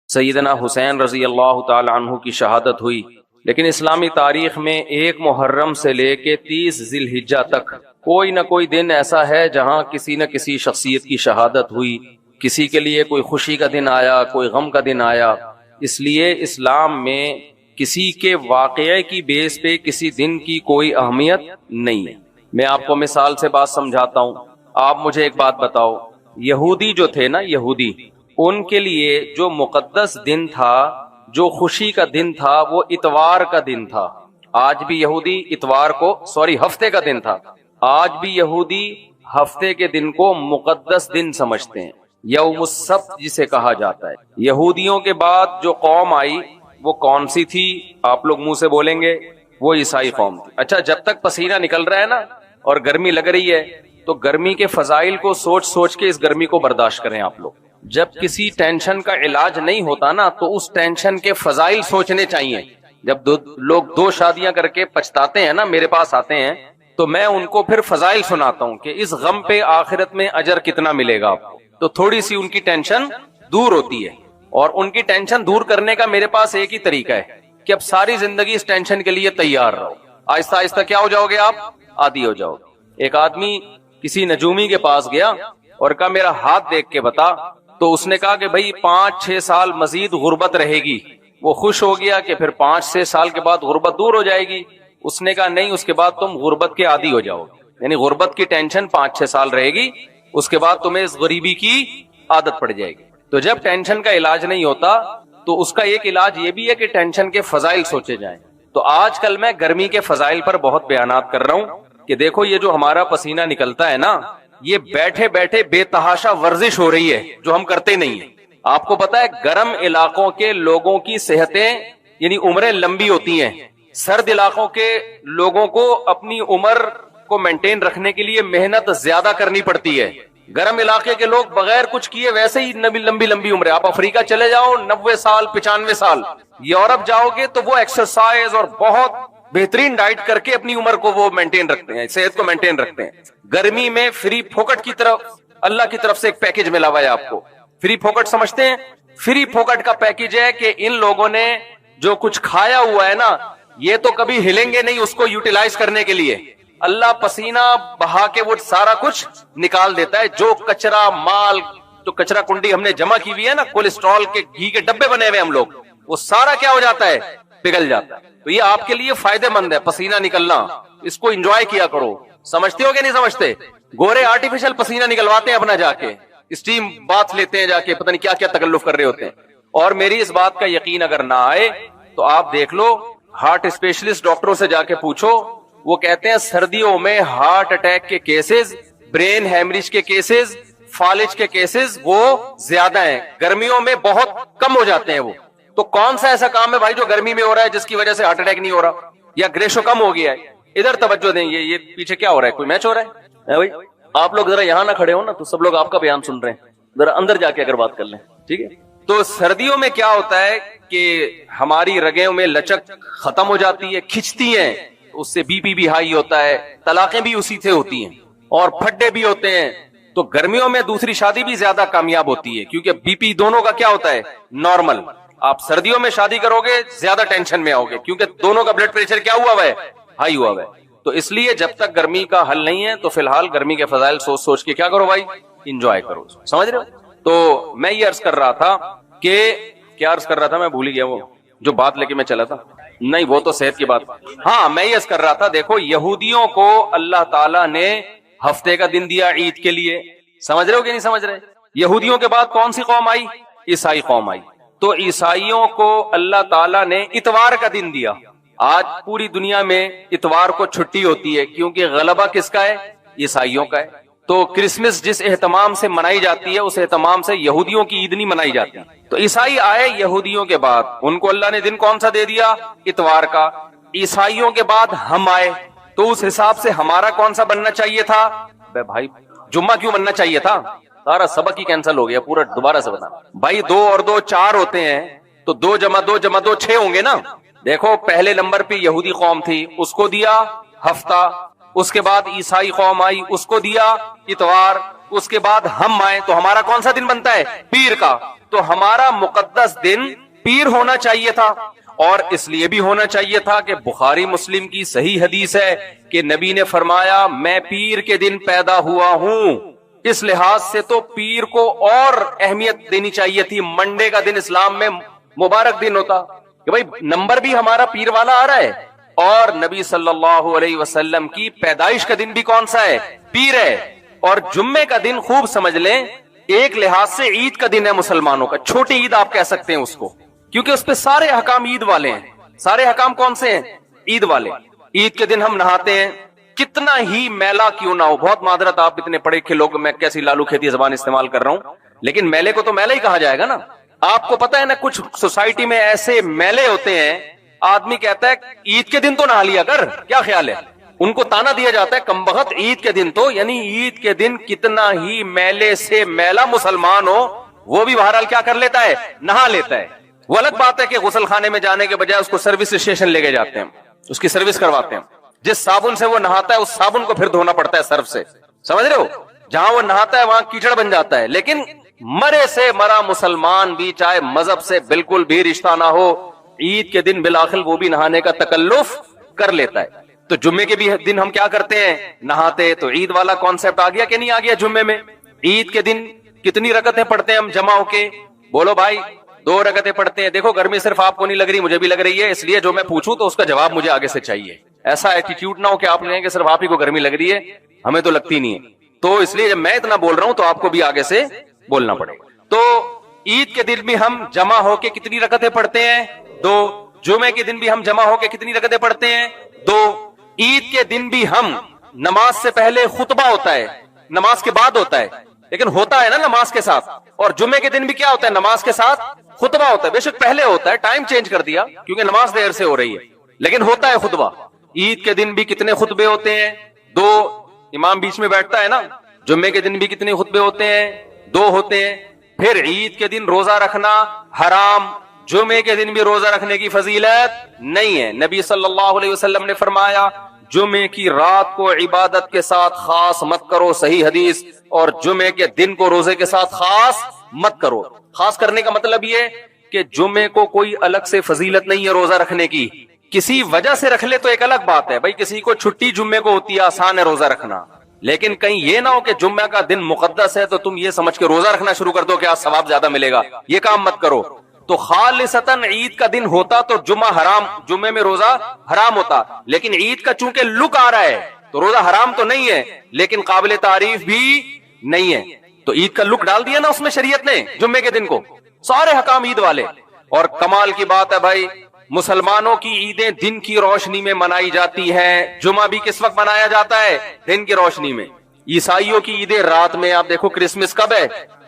سیدنا حسین رضی اللہ تعالی عنہ کی شہادت ہوئی، لیکن اسلامی تاریخ میں 1 محرم سے لے کے 30 ذی الحجہ تک کوئی نہ کوئی دن ایسا ہے جہاں کسی نہ کسی شخصیت کی شہادت ہوئی، کسی کے لیے کوئی خوشی کا دن آیا، کوئی غم کا دن آیا۔ اس لیے اسلام میں کسی کے واقعے کی بیس پہ کسی دن کی کوئی اہمیت نہیں ہے۔ میں آپ کو مثال سے بات سمجھاتا ہوں۔ آپ مجھے ایک بات بتاؤ، یہودی جو تھے نا، یہودی، ان کے لیے جو مقدس دن تھا، جو خوشی کا دن تھا، وہ اتوار کا دن تھا۔ آج بھی یہودی اتوار کو ہفتے کا دن تھا۔ آج بھی یہودی ہفتے کے دن کو مقدس دن سمجھتے ہیں، یوم السبت جسے کہا جاتا ہے۔ یہودیوں کے بعد جو قوم آئی وہ کون سی تھی؟ آپ لوگ منہ سے بولیں گے وہ عیسائی قوم تھی۔ اچھا، جب تک پسینہ نکل رہا ہے نا اور گرمی لگ رہی ہے تو گرمی کے فضائل کو سوچ سوچ کے اس گرمی کو برداشت کریں آپ لوگ۔ جب کسی ٹینشن کا علاج نہیں ہوتا نا تو اس ٹینشن کے فضائل سوچنے چاہیے۔ جب لوگ 2 شادیاں کر کے پچھتاتے ہیں نا، میرے پاس آتے ہیں تو میں ان کو پھر فضائل سناتا ہوں کہ اس غم پہ آخرت میں اجر کتنا ملے گا آپ کو، تو تھوڑی سی ان کی ٹینشن دور ہوتی ہے۔ اور ان کی ٹینشن دور کرنے کا میرے پاس ایک ہی طریقہ ہے کہ اب ساری زندگی اس ٹینشن کے لیے تیار رہو۔ آہستہ آہستہ کیا ہو جاؤ گے آپ؟ عادی ہو جاؤ گے۔ ایک آدمی کسی نجومی کے پاس گیا اور کہا میرا ہاتھ دیکھ کے بتا، تو اس نے کہا کہ بھائی 5-6 سال مزید غربت رہے گی۔ وہ خوش ہو گیا کہ پھر 5-6 سال کے بعد غربت دور ہو جائے گی۔ اس نے کہا نہیں، اس کے بعد تم غربت کے عادی ہو جاؤ گے، یعنی غربت کی ٹینشن 5-6 سال رہے گی، اس کے بعد تمہیں اس غریبی کی عادت پڑ جائے گی۔ تو جب ٹینشن کا علاج نہیں ہوتا تو اس کا ایک علاج یہ بھی ہے کہ ٹینشن کے فضائل سوچے جائیں۔ تو آج کل میں گرمی کے فضائل پر بہت بیانات کر رہا ہوں کہ دیکھو یہ جو ہمارا پسینہ نکلتا ہے نا، یہ بیٹھے بیٹھے بے تحاشا ورزش ہو رہی ہے جو ہم کرتے نہیں ہیں۔ آپ کو پتا ہے گرم علاقوں کے لوگوں کی صحتیں یعنی عمریں لمبی ہوتی ہیں، سرد علاقوں کے لوگوں کو اپنی عمر کو مینٹین رکھنے کے لیے محنت زیادہ کرنی پڑتی ہے۔ گرم علاقے کے لوگ بغیر کچھ کیے ویسے ہی لمبی عمریں۔ آپ افریقہ چلے جاؤ 90 سال 95 سال، یورپ جاؤ گے تو وہ ایکسرسائز اور بہت بہترین ڈائٹ کر کے اپنی عمر کو وہ مینٹین رکھتے ہیں، صحت کو مینٹین رکھتے ہیں۔ گرمی میں فری پھوکٹ کی طرف اللہ کی طرف سے ایک پیکج ملا ہوا ہے آپ کو۔ فری پھوکٹ سمجھتے ہیں؟ فری پھوکٹ کا پیکج ہے کہ ان لوگوں نے جو کچھ کھایا ہوا ہے نا، یہ تو کبھی ہلیں گے نہیں اس کو یوٹیلائز کرنے کے لیے۔ اللہ پسینہ بہا کے وہ سارا کچھ نکال دیتا ہے، جو کچرا مال، جو کچرا کنڈی ہم نے جمع کی ہوئی ہے نا، کولیسٹرول کے گھی کے ڈبے بنے ہوئے ہم لوگ، وہ سارا کیا ہو جاتا ہے؟ پگھل جاتا ہے۔ تو یہ آپ کے لیے فائدہ مند ہے پسینہ نکلنا، اس کو انجوائے کیا کرو۔ سمجھتے ہو کہ نہیں سمجھتے؟ گورے آرٹیفیشل پسینہ نکلواتے ہیں اپنا، جا کے اسٹیم بات لیتے ہیں، جا کے پتہ نہیں کیا کیا تکلف کر رہے ہوتے ہیں۔ اور میری اس بات کا یقین اگر نہ آئے تو آپ دیکھ لو، ہارٹ اسپیشلسٹ ڈاکٹروں سے جا کے پوچھو، وہ کہتے ہیں سردیوں میں ہارٹ اٹیک کے کیسز، برین ہیمریج کے کیسز، فالج کے کیسز وہ زیادہ ہیں، گرمیوں میں بہت کم ہو جاتے ہیں وہ۔ تو کون سا ایسا کام ہے بھائی جو گرمی میں ہو رہا ہے جس کی وجہ سے ہارٹ اٹیک نہیں ہو رہا یا گریشو کم ہو گیا ہے؟ ادھر توجہ دیں، یہ پیچھے کیا ہو رہا ہے؟ کوئی میچ ہو رہا ہے بھائی؟ آپ لوگ ذرا یہاں نہ کھڑے ہو نا تو سب لوگ آپ کا بیان سن رہے ہیں، ذرا اندر جا کے اگر بات کر لیں، ٹھیک ہے؟ تو سردیوں میں کیا ہوتا ہے کہ ہماری رگوں میں لچک ختم ہو جاتی ہے، کھچتی ہیں، اس سے بی پی بھی ہائی ہوتا ہے، طلاقیں بھی اسی سے ہوتی ہیں اور پھڈے بھی ہوتے ہیں۔ تو گرمیوں میں دوسری شادی بھی زیادہ کامیاب ہوتی ہے کیونکہ بی پی دونوں کا کیا ہوتا ہے؟ نارمل۔ آپ سردیوں میں شادی کرو گے زیادہ ٹینشن میں آؤ گے کیونکہ دونوں کا بلڈ پریشر کیا ہوا ہے؟ ہائی ہوا ہے۔ تو اس لیے جب تک گرمی کا حل نہیں ہے تو فی الحال گرمی کے فضائل سوچ سوچ کے کیا کرو بھائی؟ انجوائے کرو۔ سمجھ رہے ہو؟ تو میں یہ عرض کر رہا تھا کہ کیا عرض کر رہا تھا؟ میں بھول ہی گیا، وہ جو بات لے کے میں چلا تھا، نہیں وہ تو صحت کی بات۔ ہاں میں یہ عرض کر رہا تھا، دیکھو یہودیوں کو اللہ تعالیٰ نے ہفتے کا دن دیا عید کے لیے، سمجھ رہے ہو کہ نہیں سمجھ رہے؟ یہودیوں کے بعد کون سی قوم آئی؟ عیسائی قوم آئی۔ تو عیسائیوں کو اللہ تعالیٰ نے اتوار کا دن دیا۔ آج پوری دنیا میں اتوار کو چھٹی ہوتی ہے کیونکہ غلبہ کس کا ہے؟ عیسائیوں کا ہے۔ تو کرسمس جس اہتمام سے منائی جاتی ہے اس اہتمام سے یہودیوں کی عید نہیں منائی جاتی۔ تو عیسائی آئے یہودیوں کے بعد، ان کو اللہ نے دن کون سا دے دیا؟ اتوار کا۔ عیسائیوں کے بعد ہم آئے تو اس حساب سے ہمارا کون سا بننا چاہیے تھا؟ بھائی جمعہ کیوں بننا چاہیے تھا؟ سارا سبق ہی کینسل ہو گیا، پورا دوبارہ سے بنا۔ بھائی 2 اور 2 4 ہوتے ہیں تو 2 جمع 2 جمع 2 6 ہوں گے نا۔ دیکھو پہلے نمبر پہ یہودی قوم تھی، اس کو دیا ہفتہ، اس کے بعد عیسائی قوم آئی، اس کو دیا اتوار، اس کے بعد ہم آئیں تو ہمارا کون سا دن بنتا ہے؟ پیر کا. تو ہمارا مقدس دن پیر ہونا چاہیے تھا. اور اس لیے بھی ہونا چاہیے تھا کہ بخاری مسلم کی صحیح حدیث ہے کہ نبی نے فرمایا میں پیر کے دن پیدا ہوا ہوں. اس لحاظ سے تو پیر کو اور اہمیت دینی چاہیے تھی. منڈے کا دن اسلام میں مبارک دن ہوتا کہ بھائی نمبر بھی ہمارا پیر والا آ رہا ہے, اور نبی صلی اللہ علیہ وسلم کی پیدائش کا دن بھی کون سا ہے؟ پیر ہے. اور جمعے کا دن خوب سمجھ لیں, ایک لحاظ سے عید کا دن ہے مسلمانوں کا. چھوٹی عید آپ کہہ سکتے ہیں اس کو, کیونکہ اس پہ سارے احکام عید والے ہیں. سارے احکام کون سے ہیں؟ عید والے. عید کے دن ہم نہاتے ہیں, کتنا ہی میلا کیوں نہ ہو. بہت معذرت, آپ اتنے پڑھے لکھے لوگ, میں کیسی لالو کھیتی زبان استعمال کر رہا ہوں, لیکن میلے کو تو میلہ ہی کہا جائے گا نا. آپ کو پتا ہے نا, کچھ سوسائٹی میں ایسے میلے ہوتے ہیں, آدمی کہتا ہے عید کے دن تو نہا لیا کر, کیا خیال ہے؟ ان کو تانا دیا جاتا ہے کمبخت عید کے دن تو, یعنی عید کے دن کتنا ہی میلے سے میلا مسلمان ہو وہ بھی بہرحال کیا کر لیتا ہے؟ نہا لیتا ہے. وہ الگ بات ہے کہ غسل خانے میں جانے کے بجائے اس کو سروس اسٹیشن لے کے جاتے ہیں, اس کی سروس کرواتے ہیں. جس صابن سے وہ نہاتا ہے اس صابن کو پھر دھونا پڑتا ہے سرف سے, سمجھ رہے ہو؟ جہاں وہ نہاتا ہے وہاں کیچڑ بن جاتا ہے. لیکن مرے سے مرا مسلمان بھی, چاہے مذہب سے بالکل بھی رشتہ نہ ہو, عید کے دن بالآخر وہ بھی نہانے کا تکلف کر لیتا ہے. تو جمعے کے بھی دن ہم کیا کرتے ہیں؟ نہاتے. تو عید والا کانسیپٹ آ گیا کہ نہیں آ گیا جمعے میں؟ عید کے دن کتنی رکعتیں پڑھتے ہیں ہم جمع ہو کے؟ بولو بھائی, 2 رکعتیں پڑھتے ہیں. دیکھو گرمی صرف آپ کو نہیں لگ رہی, مجھے بھی لگ رہی ہے, اس لیے جو میں پوچھوں تو اس کا جواب مجھے آگے سے چاہیے. ایسا ایٹیٹیوڈ نہ ہو کہ آپ لیں کہ صرف آپ ہی کو گرمی لگ رہی ہے, ہمیں تو لگتی نہیں ہے. تو اس لیے جب میں اتنا بول رہا ہوں تو آپ کو بھی آگے سے بولنا پڑے گا. تو عید کے دن بھی ہم جمع ہو کے کتنی رکعتیں پڑھتے ہیں؟ 2. جمعے کے دن بھی ہم جمع ہو کے کتنی رکعتیں پڑھتے ہیں؟ 2. عید کے دن بھی ہم, نماز سے پہلے خطبہ ہوتا ہے, نماز کے بعد ہوتا ہے, لیکن ہوتا ہے نا نماز کے ساتھ. اور جمعے کے دن بھی کیا ہوتا ہے؟ نماز کے ساتھ خطبہ ہوتا ہے. بے شک پہلے ہوتا ہے, ٹائم چینج کر دیا کیونکہ نماز دیر سے ہو رہی ہے, لیکن ہوتا ہے خطبہ. عید کے دن بھی کتنے خطبے ہوتے ہیں؟ 2. امام بیچ میں بیٹھتا ہے نا. جمعے کے دن بھی کتنے خطبے ہوتے ہیں؟ 2 ہوتے ہیں. پھر عید کے دن روزہ رکھنا حرام, جمعے کے دن بھی روزہ رکھنے کی فضیلت نہیں ہے. نبی صلی اللہ علیہ وسلم نے فرمایا جمعے کی رات کو عبادت کے ساتھ خاص مت کرو, صحیح حدیث, اور جمعے کے دن کو روزے کے ساتھ خاص مت کرو. خاص کرنے کا مطلب یہ کہ جمعے کو کوئی الگ سے فضیلت نہیں ہے روزہ رکھنے کی. کسی وجہ سے رکھ لے تو ایک الگ بات ہے, بھائی کسی کو چھٹی جمعے کو ہوتی ہے, آسان ہے روزہ رکھنا, لیکن کہیں یہ نہ ہو کہ جمعہ کا دن مقدس ہے تو تم یہ سمجھ کے روزہ رکھنا شروع کر دو کہ آج ثواب زیادہ ملے گا. یہ کام مت کرو. تو خالصتاً عید کا دن ہوتا تو جمعہ حرام, جمعے میں روزہ حرام ہوتا, لیکن عید کا چونکہ لک آ رہا ہے تو روزہ حرام تو نہیں ہے لیکن قابل تعریف بھی نہیں ہے. تو عید کا لک ڈال دیا نا اس میں شریعت نے جمعے کے دن کو, سارے حکام عید والے. اور کمال کی بات ہے بھائی, مسلمانوں کی عیدیں دن کی روشنی میں منائی جاتی ہیں. جمعہ بھی کس وقت منایا جاتا ہے؟ دن کی روشنی میں. عیسائیوں کی عیدیں رات میں. آپ دیکھو کرسمس کب ہے؟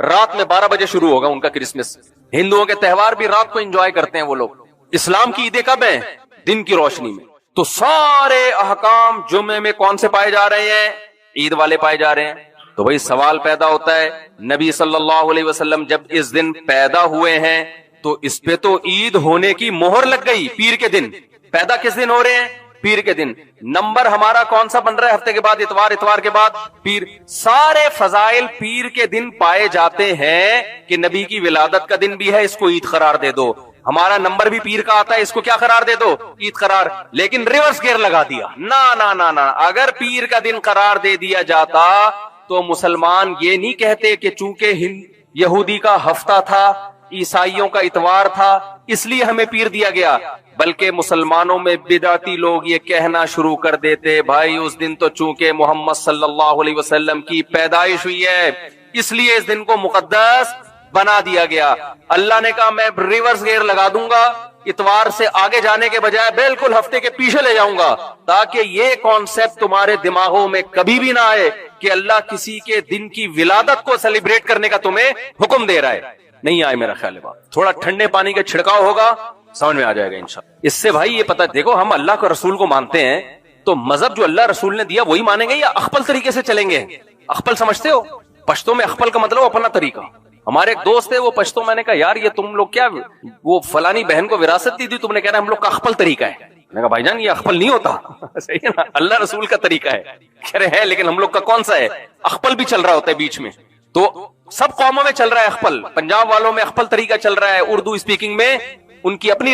رات میں 12 بجے شروع ہوگا ان کا کرسمس. ہندوؤں کے تہوار بھی رات کو انجوائے کرتے ہیں وہ لوگ. اسلام کی عیدیں کب ہیں؟ دن کی روشنی میں. تو سارے احکام جمعے میں کون سے پائے جا رہے ہیں؟ عید والے پائے جا رہے ہیں. تو بھائی سوال پیدا ہوتا ہے, نبی صلی اللہ علیہ وسلم جب اس دن پیدا ہوئے ہیں تو اس پہ تو عید ہونے کی مہر لگ گئی. پیر کے دن پیدا کس دن ہو رہے ہیں؟ پیر کے دن. نمبر ہمارا کون سا بن رہا ہے؟ ہفتے کے بعد اتوار, اتوار کے بعد پیر. سارے فضائل پیر کے دن پائے جاتے ہیں کہ نبی کی ولادت کا دن بھی ہے, اس کو عید قرار دے دو. ہمارا نمبر بھی پیر کا آتا ہے, اس کو کیا قرار دے دو؟ عید قرار. لیکن ریورس گیئر لگا دیا. نا اگر پیر کا دن قرار دے دیا جاتا تو مسلمان یہ نہیں کہتے کہ چونکہ یہودی کا ہفتہ تھا, عیسائیوں کا اتوار تھا, اس لیے ہمیں پیر دیا گیا, بلکہ مسلمانوں میں بدعتی لوگ یہ کہنا شروع کر دیتے بھائی اس دن تو چونکہ محمد صلی اللہ علیہ وسلم کی پیدائش ہوئی ہے اس لیے اس دن کو مقدس بنا دیا گیا. اللہ نے کہا میں ریورس گیئر لگا دوں گا, اتوار سے آگے جانے کے بجائے بالکل ہفتے کے پیچھے لے جاؤں گا, تاکہ یہ کانسیپٹ تمہارے دماغوں میں کبھی بھی نہ آئے کہ اللہ کسی کے دن کی ولادت کو سیلیبریٹ کرنے کا تمہیں حکم دے رہا ہے. نہیں آئے میرا خیال ہے بات. تھوڑا ٹھنڈے پانی کا چھڑکاؤ ہوگا, سمجھ میں آ جائے گا انشاءاللہ. اس سے بھائی یہ پتا, دیکھو ہم اللہ کو رسول کو مانتے ہیں تو مذہب جو اللہ رسول نے دیا وہی مانیں گے یا اخپل طریقے سے چلیں گے؟ اخپل سمجھتے ہو؟ پشتوں میں اخپل کا مطلب اپنا طریقہ. ہمارے ایک دوست ہے وہ پشتوں, میں نے کہا یار یہ تم لوگ کیا وہ فلانی بہن کو وراثت دی تھی, تم نے کہہ رہا ہم لوگ کا اخپل طریقہ ہے. میں کہا بھائی جان یہ اخپل نہیں ہوتا. صحیح ہے نا, اللہ رسول کا طریقہ ہے. کہہ رہے ہیں لیکن ہم لوگ کا کون سا ہے, اخپل بھی چل رہا ہوتا ہے بیچ میں. تو سب قوموں میں چل رہا ہے اخپل, پنجاب والوں میں اخپل طریقہ چل رہا ہے, اردو اسپیکنگ میں ان کی اپنی